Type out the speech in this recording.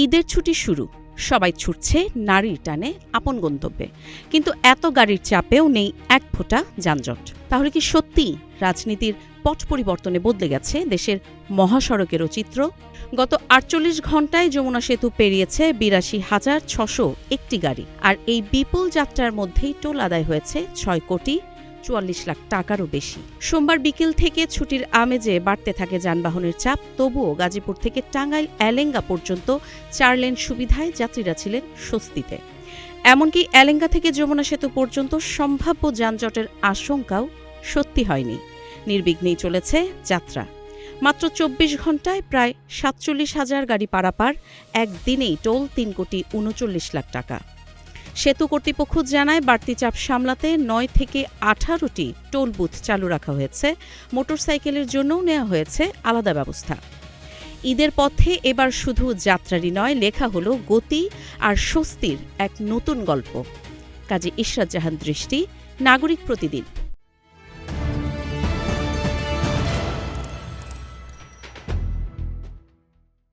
ঈদের ছুটি শুরু, সবাই ছুটছে নারীর টানে আপন গন্তব্যে, কিন্তু এত গাড়ির চাপেও নেই এক ফোঁটা যানজট। তাহলে কি সত্যি রাজনীতির পট পরিবর্তনে বদলে গেছে দেশের মহাসড়কেরও চিত্র? গত ৪৮ ঘণ্টায় যমুনা সেতু পেরিয়েছে ৮২,৬০১টি গাড়ি, আর এই বিপুল যাত্রার মধ্যেই টোল আদায় হয়েছে ৬,৪৪,০০,০০০ টাকারও বেশি। সোমবার বিকেল থেকে ছুটির আমেজে বাড়তে থাকে যানবাহনের চাপ, তবুও গাজীপুর থেকে টাঙ্গাইল এলেঙ্গা পর্যন্ত ৪ লেন সুবিধায় যাত্রীরা ছিলেন স্বস্তিতে। এমনকি এলেঙ্গা থেকে যমুনা সেতু পর্যন্ত সম্ভাব্য যানজটের আশঙ্কাও সত্যি হয়নি। নির্বিঘ্নেই চলেছে যাত্রা। মাত্র ২৪ ঘণ্টায় প্রায় ৪৭,০০০ গাড়ি পারাপার, একদিনেই টোল ৩,৩৯,০০,০০০ টাকা। সেতু কর্তৃপক্ষ জানায়, বাড়তি চাপ সামলাতে ৯ থেকে ১৮টি টোল বুথ চালু রাখা হয়েছে। মোটরসাইকেলের জন্যও নেওয়া হয়েছে আলাদা ব্যবস্থা। ঈদের পথে এবার শুধু যাত্রারই নয়, লেখা হলো গতি আর স্বস্তির এক নতুন গল্প। কাজী ইশরাত জাহান দৃষ্টি, নাগরিক প্রতিদিন।